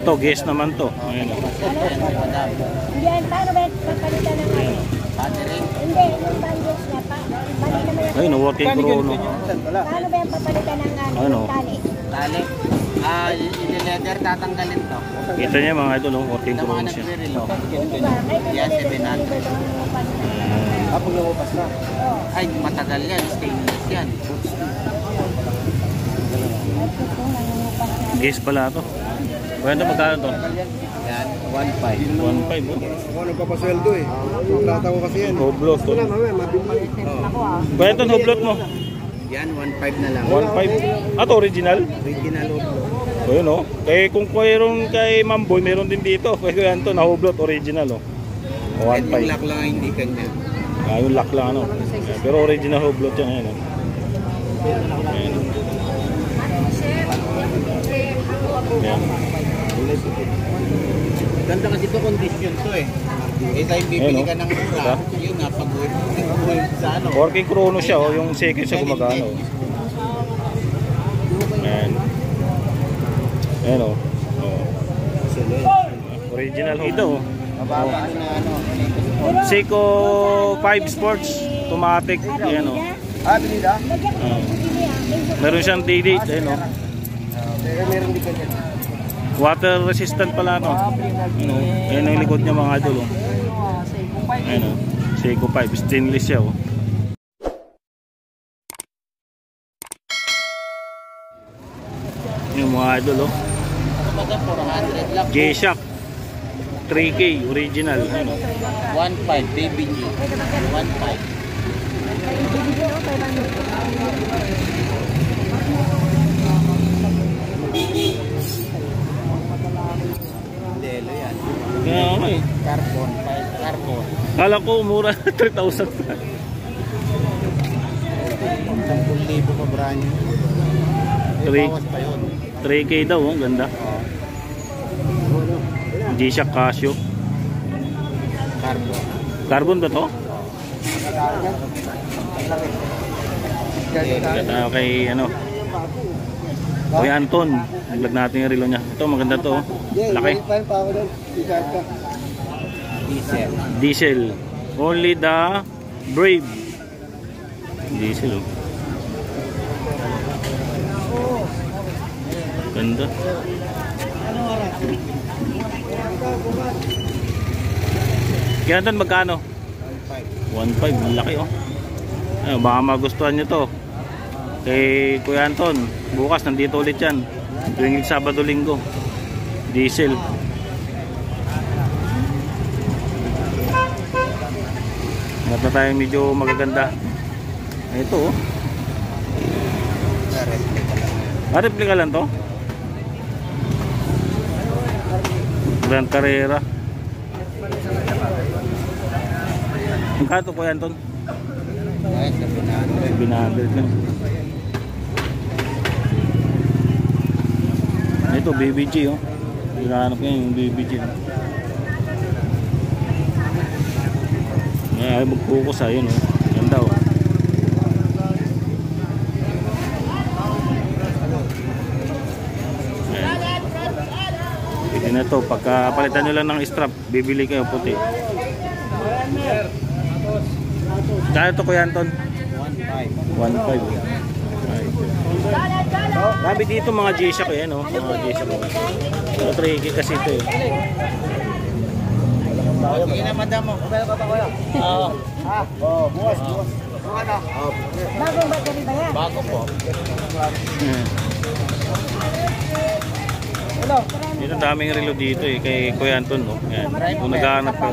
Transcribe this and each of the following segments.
To, guess naman to. Ayan. Yan, paano ba papalitan ng ano? Battery? Hindi, yung bangles niya pa. Bali naman yung... Ayun, working chrono. Paano ba yung papalitan ng ano? Tali? Tali? Ini-leather, tatanggalin to. Kita niya mga idol, working Sa mga chrono siya. nagre-relo. Hindi ba? Yan, 700. Kapag lumabas na. Ay, matagal yan. Stainless yan. Guess pala to. Kwento magkano to? Yan, 1.5. 1.5 oh. Ako nagpapasweldo eh. Kontrata ko kasi yan. Hublot to. Wala mamaya, mabili. Kwento hublot mo. Yan, 1.5 na lang. 1.5. At original? Original upload. Ayun oh. Kaya kung mayroon kay Mamboy, meron din dito. Kaya yan to, nahublot original oh. Yan 1.5. yung lock lang hindi kanya. Yung lock lang ano. Pero original hublot yan. Ayan oh. Ayan. Ayan. Ganda kasi ito condition to eh. Eh tayo bibili ka ng mura. Yun nga, pag-uwi sa ano. Working chrono siya oh. Yung second siya gumagana oh. Ayan. Ayan oh. Original ito oh. Mababa na ano. Seiko 5 Sports automatic yan oh. Binida? Meron siyang D-date ayun oh. Meron din ganyan. Water resistant pala no. Ano, ayun ang likod niya mga idol oh. Ayun oh. Seiko 5 stainless siya oh. Yung mga idol oh. Kumbaga 400 lang. G-Shock 3K original ano. 1.5 baby G. 1.5. Delo yan. Kaya okay. Carbon, carbon. Kala ko mura 3,000 pa. 10,000 pa brand new. 3K daw oh, ganda. G-Shock Casio. Carbon. Carbon ba to? Ganda kay ano Kuya Anton, nag-vlog natin yung relo niya. Ito maganda to oh. Laki. Diesel. Diesel. Only the brave. Diesel oh. Ganda. Kaya Anton magkano? 1.5. Malaki oh. Ayun, baka magustuhan nyo to. Kay Kuya Anton, bukas nandito ulit yan. Tuwing Sabado Linggo. Diesel. Hanap na tayo medyo magaganda. Ito oh. Replika lang to. Grand Carrera. Ang kato Kuya Anton? Ay, 700. 700 lang. Ito BBG oh. Hinahanap ko yung BBG. Ay mag-focus ayun oh. Ganda oh. Pwede na to. Pagka palitan nyo lang ng strap, bibili kayo puti. Kaya ito Kuya Anton? 1.5. Sabi dito mga G-Shock eh, no? Mga G-Shock oh. So, 3K kasi ito eh. Sige na madam mo. Oo. Bukas. Bagong battery ba yan? Bago po. Dito daming relo dito eh, kay Kuya Anton no? Yan. Kung naghahanap ko.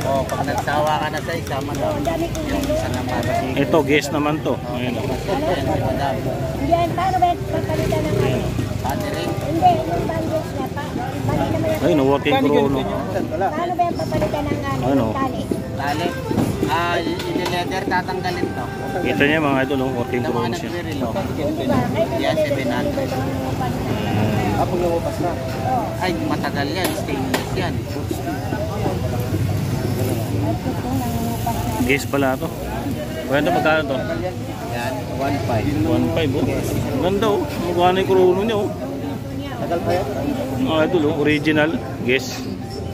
Oh, pag nagsawa ka na sa isa, madam. Yung isa na para. Ito, guess naman to. Ayan oh. Madam. Yan, paano ba yung papalitan ng ano? Battery? Hindi, yung bangles niya pa. Bali naman yung... Ayun, working chrono. Paano ba yung papalitan ng ano? Tali? Tali? Ini-leather, tatanggalin to. Kita niya mga idol, working Sa mga chrono siya. nagre-relo. Hindi ba? Yan, 700. Kapag lumabas na. Ay, matagal yan. Stainless yan. Guess pala to. Kwento magkano to? Yan, 1.5. 1.5 oh. Ganda oh. Mukha na yung krono niya oh. Tagal pa yan? Mga idol oh. Original. Guess.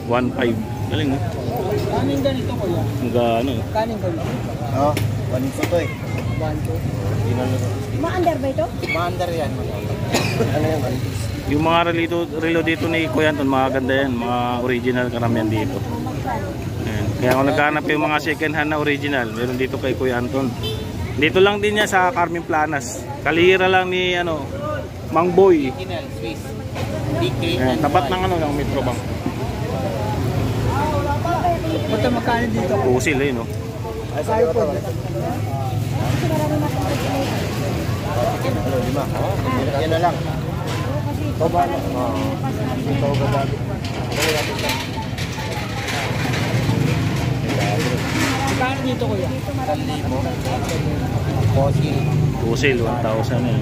1.5. Galing oh. Kanin ganito ko yan. Magkano oh. Kanin ganito. Oo. 1.2 to eh. 1, 2. Ma-under ba ito? Maandar yan. Ano yan? Yung mga relo dito ni Kuya Anton, mga ganda yan. Mga original karamihan dito. Ayan. Kaya kung naghanap yung mga second hand na original, meron dito kay Kuya Anton. Dito lang din niya sa Carmen Planas. Kalihira lang ni ano, Mang Boy. Original, Swiss. DK. Ayan, tapat ng ano ng Metro Bank. Ba't magkano dito? Pusil eh no. Ay, sa'yo po. Kasi marami matutulog. Ano, 5. Yan na lang. Kasi Baba na. Ito, baba. Magkano dito ko yan? 1,000. Fossil. Pusil 1,000 eh.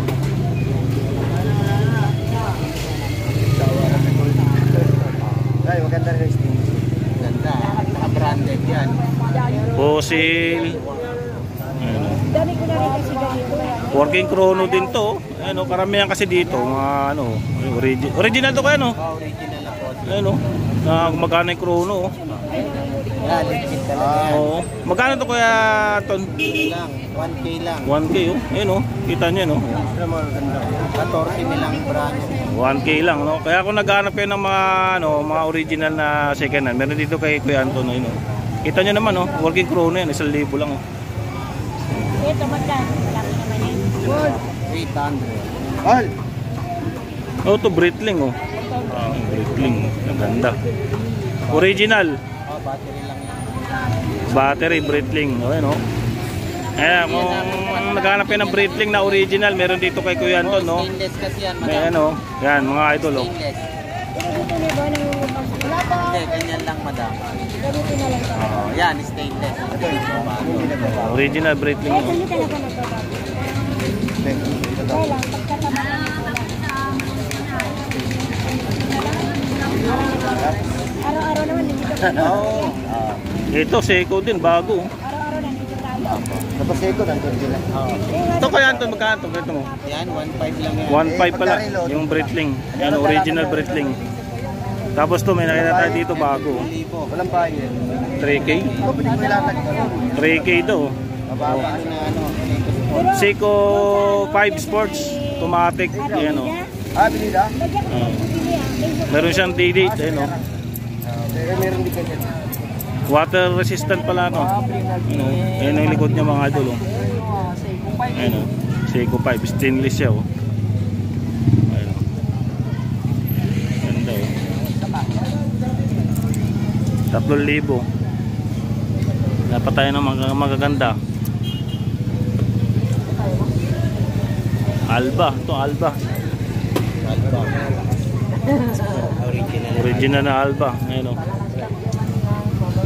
Ay, maganda rin yung steam. Ganda. Naka-branded yan. Pusil. Ayan oh. dami ko na rin kasi ganito. Working chrono din to. Ano, karamihan kasi dito, mga ano, original to kaya no? Original na fossil. Ano, na magkano yung chrono oh. Yeah, legit talaga yan. Oo. Magkano to kaya Ton? Lang, 1K lang. 1K oh. Ayun oh. Kita niyo no. Ano mo, maganda. 14 nilang brand. 1K lang no. Kaya kung naghahanap kayo ng mga ano, mga original na second hand, meron dito kay Kuya Anton ayun oh. Kita niyo naman oh, working chrono yan, 1,000 lang oh. Ito magkano? Malaki naman yan. 800. Al! Oh, to Breitling oh. Breitling, ang ganda. Original. Oh, battery lang yan. Battery Breitling, ayun oh. Ayan, kung naghahanap kayo ng Breitling na original, meron dito kay Kuya Anton no. Stainless kasi yan, May madam. ano, yan mga idol oh. Stainless. Pero dito na ba nangungupang? Wala pa. Hindi, ganyan lang, madam. Ganito na lang. Oh, yan, stainless. Original Breitling oh. Hindi talaga nagbabago. Kaya lang, pagkatamaran mo lang. Araw-araw naman nandito tayo. Oo. Ito, Seiko din, bago. Araw-araw nandito tayo. Tapos eko, nandun sila. Ito kaya Anton, magkano ito? Ito mo. Yan, 1.5 lang yan. 1.5 pala, yung Breitling. Yan, original Breitling. Tapos to, may nakita tayo dito bago. 1,000. Walang bayan. 3K? Pwede mo ilatag. 3K daw. Mababa na ano. Seiko 5 Sports, automatic. Ayan o. Ah, binila? Meron siyang D-date. Ayan o. Pero meron din ganyan. Water resistant pala no. Ayan o. Ayan ang likod niya mga idol o. Ayan o. Seiko 5, stainless siya o. Ayan o. Ganda o. 3,000. Dapat tayo ng magaganda. Alba, ito Alba. Alba. Original. Original na Alba. Ayan o.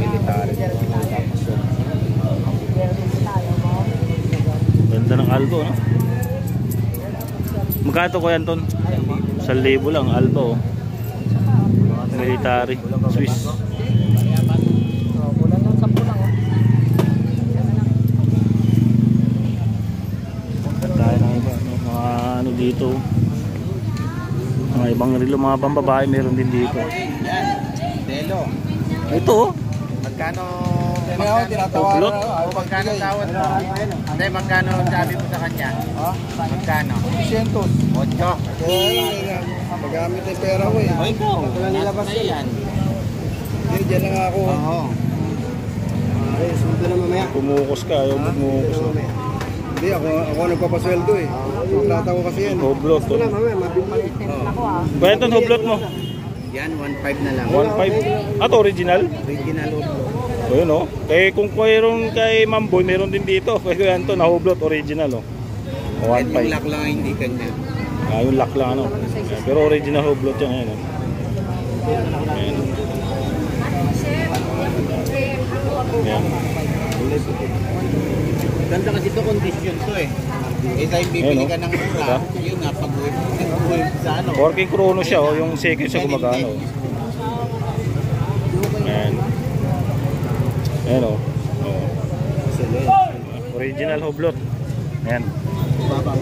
Military. Ganda ng Alba no? Magkano ito Kuya Anton? 1,000 lang Alba o. Military. Swiss. Tayo ng iba, no? Mga ano dito, mga ibang relo, mga pambabae meron din dito. Yan. Delo. Ito oh. Magkano? Oblot. Magkano tawad mo? Hindi, magkano sabi mo sa kanya? Magkano? 100. 8. Magamit yung pera ko eh. O ikaw. Ito na nilabas Nasa yan. Hindi, dyan lang ako. Oo. Ay, sunod na mamaya. Kumukos ka, ayaw kumukos. Hindi, ako nagpapasweldo eh. Kontrata ko kasi yan. Hublot to. Wala mamaya, mabibili. Kuya Anton, hublot mo. Yan, 1.5 na lang. 1.5. Ato original? Original ulo. O yun oh. Kung mayroon kay Mamboy, meron din dito. Kay Kuya Anton, na hublot original oh. Kahit yung 1.5. lock lang hindi kanya. Yung lock lang ano. Pero original hublot yan. Ayan oh. Ayan. Ayan. Ganda kasi ito condition to eh. Eh tayo bibili ka ng mura. Yun nga, pag-uwi sa ano. Working chrono siya oh. Yung second siya gumagano. Ayan. Ayan oh. Original Hublot. Ayan. Baba.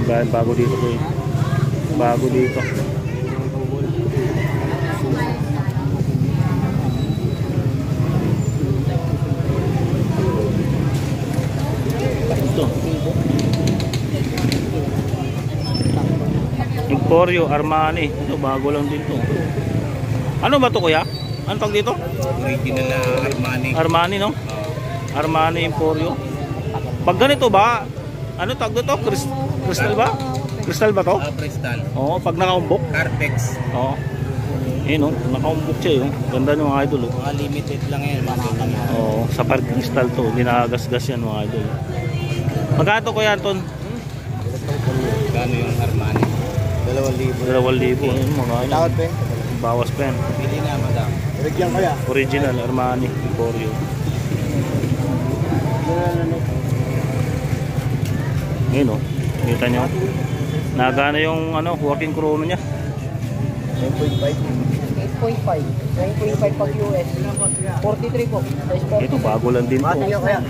Bago dito ko. Bago dito. Ito. Emporio Armani. Ito bago lang dito. Ano ba to kuya? Ano tawag dito? Original na Armani. Armani no? Armani Emporio. Pag ganito ba, ano tawag dito? Crystal ba? Crystal ba to? Crystal. Oo, pag nakaumbok. Carpex. Oo. Ayun oh, nakaumbok siya yun. Ganda ng mga idol oh. Mga limited lang yan. Oo, sa par crystal to. Hindi nakagasgas yan mga idol. Magkano kuya Anton? Gano yung Armani? 2,000. 2,000. Ayun mga ano. Tawad pa Bawas pa yan. Pili na madam. Bigyan kaya. Original Armani Emporio. Ayun oh. Kita nyo. Nagana yung ano, working chrono niya. 9.5. 8.5. 9.5 pag US. 43 po. Size 40. Ito bago lang din to. Mati nyo kaya.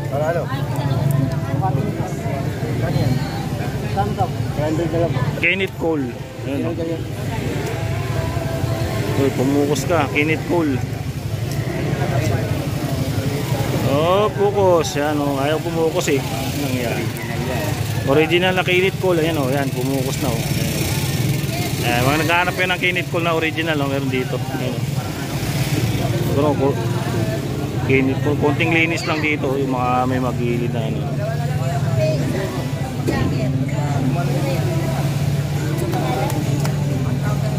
Para ano? Saan yan? Saan daw? 100 na lang po. Kenneth Cole. Ayun oh. Uy, pumukos ka. Kenneth Cole. Oh, focus. Yan oh. Ayaw pumukos eh. Ano nangyari? Original na Kenneth Cole. Ayan oh. Yan, pumukos na oh. Mga naghahanap yan ng Kenneth Cole na original oh. Meron dito. Ayan oh. Pero Kenneth Cole. Konting linis lang dito. Yung mga may magilid na ano.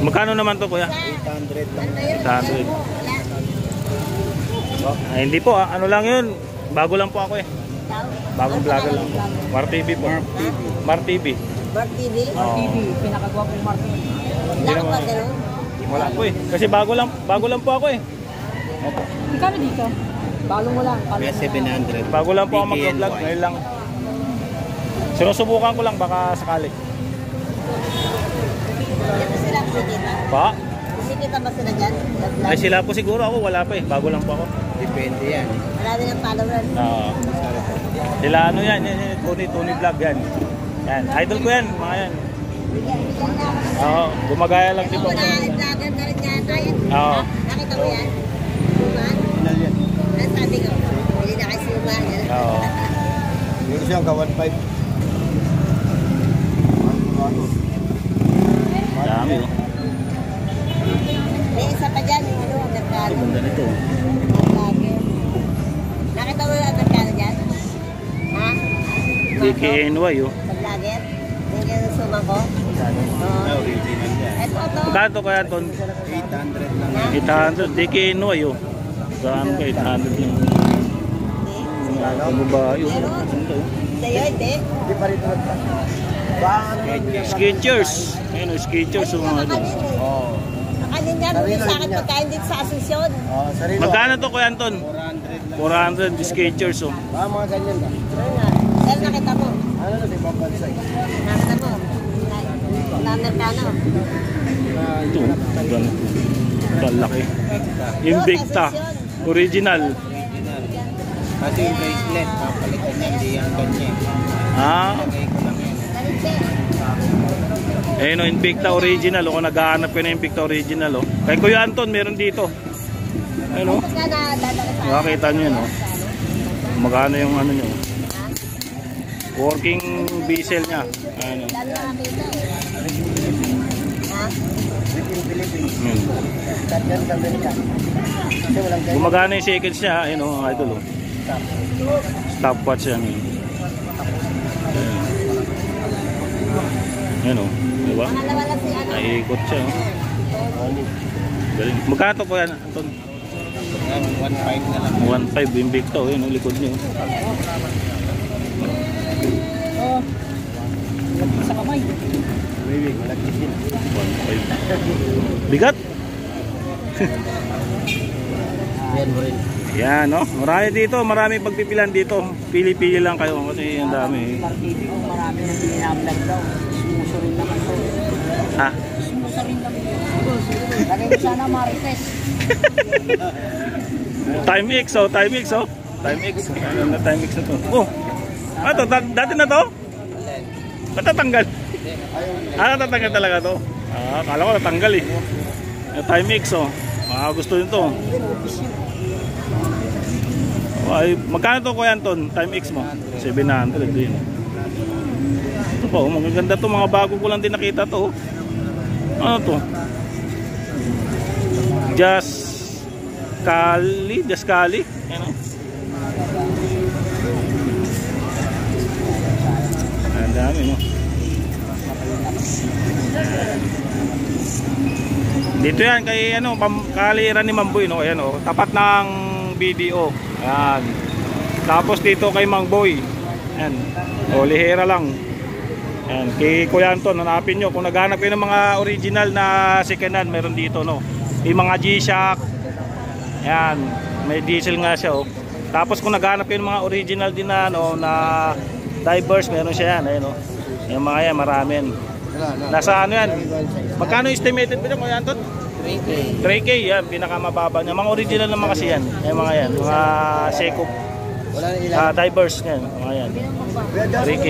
Magkano naman to kuya? 800 lang. 800. Ay, hindi po ah. Ano lang yun? Bago lang po ako eh. Bagong vlogger lang po. Mar TV po. Mar TV. Mark TV? Oo. Pinakagwapong Mark TV. Hindi Wala ka ba naman. ganun? Wala po eh. Kasi bago lang po ako eh. Ikano dito? Balong mo lang. Kaya 700. Bago lang po ako mag-vlog. Ngayon lang. Sinusubukan ko lang baka sakali. Dito sila kumikita. Pa? Kumikita ba sila dyan? Vlog-vlog? Ay sila po siguro ako. Wala pa eh. Bago lang po ako. Depende yan. Marami ng followers. Oo. Sila ano yan. Tony vlog yan. Yan. Idol ko yan. Mga yan. Bigyan na ako. Oo. Gumagaya lang si Ito, Bob. vlogger na rin yan. Ayun. Oo. Nakita mo yan? Suman? Ano sabi ko? Hindi na kayo suman. Oo. Yung siya, ka 1.5. Dami oh. May isa pa dyan. Yung ano, merkado. Ganda nito. Vlogger. Nakita mo yung merkado dyan? Ha? DKNY oh. Sa vlogger? Yung yung suman ko? Oo. Original yan. Ito, ito. Magkano to kaya Ton? 800 lang. 800. DKNY oh. Saan ka 800 lang. Ano ba yun? Sa'yo, hindi. Hindi pa rin tulad pa. Skechers. Ayun oh, Skechers oh, mga ito. Oo. Nakanin yan, hindi sa akin pagkain dito sa asisyon. Sarili. Magkano to kuya Anton? 400 lang. 400 Skechers oh. Mga ganyan ka. Ano nga? Sir, nakita mo. Ano na si Bob Bansay? Nakita mo. Namerkano. Ito, ganito. Ito, ang laki. Invicta. Original. Original. Kasi yung bracelet, papalitan niya, hindi yan ganyan. Ah, Lagay ko lang yan. Kalite. ayun oh, Invicta Original oh. Kung naghahanap ko na Invicta Original oh. Kay Kuya Anton, meron dito. Ayun oh. Pagka nadadala sa Makakita nyo yun oh. Magkano yung ano nyo. Working diesel niya. Ano. Lalo nakakita. Ha? Ganyan ka ganyan ka. Kasi walang ganyan. Gumagana yung seconds niya. Ayun oh, mga idol oh. Stopwatch yan eh. Ayun oh. Diba? Pangalawa lang si ano. Naiikot siya oh. Galing. Magkano to po yan Anton? 1.5 na lang. 1.5 Invicta oh. Yun oh, likod niyo. Oo. Lagi sa kamay. Baby, malaki din. 1.5 Bigat? Yan mo rin. Yan no. Marami dito. Marami pagpipilan dito. Pili-pili lang kayo kasi ang dami. Mark TV ko, marami nang binablog daw. Sumuso rin naman to. Ha? Sumuso rin naman. Lagay ko sana Marites. Time X oh. Time X oh. Timex. Ano na Timex na to? Oh! Ano to? Dati na to? Natatanggal. Natatanggal talaga to. Kala ko natanggal eh. Yung Timex oh. Gusto nyo to. Ay, magkano to Kuya Anton? Timex mo? 700 din. Ito po, magaganda to. Mga bago ko lang din nakita to. Ano to? Just Kali. Ano? Ang dami mo. Dito yan kay ano, kaliran ni Mamboy no. Ayan oh, tapat ng BDO. Ayan. Tapos dito kay Mangboy. Ayan. O lihera lang. Ayan, kay Kuya Anton, hanapin nyo. Kung naghanap kayo ng mga original na second hand, meron dito no. Yung mga G-Shock. Ayan, may diesel nga siya oh. Tapos kung naghanap kayo ng mga original din na ano, na divers, meron siya yan. Ayan oh. Yung mga yan, maraming. Nasa ano yan? Magkano estimated ba niya Kuya Anton? 3K yan, pinakamababa niya. Mga original naman kasi yan. Yung mga yan, mga Seiko divers yan, mga yan. 3K.